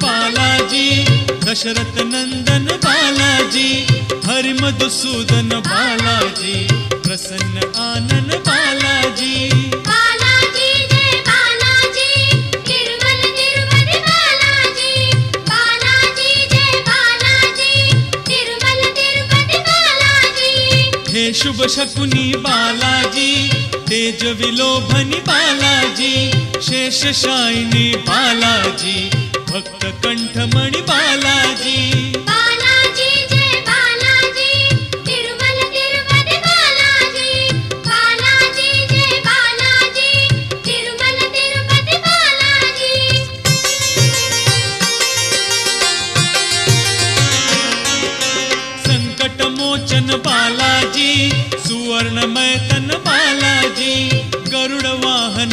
बालाजी, दशरथ नंदन बालाजी, हरि मधुसूदन बालाजी, प्रसन्न आनन बालाजी। बालाजी जय बालाजी, तिरुमल तिरुपति बालाजी। बालाजी जय बालाजी, तिरुमल तिरुपति बालाजी। हे शुभ शकुनी बालाजी, तेज विलोभनी बालाजी, शेषशायिनी बालाजी, भक्त कंठमणि बालाजी। बालाजी जय बालाजी, तिरुमल तिरुपति बालाजी। बालाजी जय बालाजी, तिरुमल तिरुपति बालाजी। संकट मोचन बालाजी, सुवर्णमय तन बालाजी, गरुड़ वाहन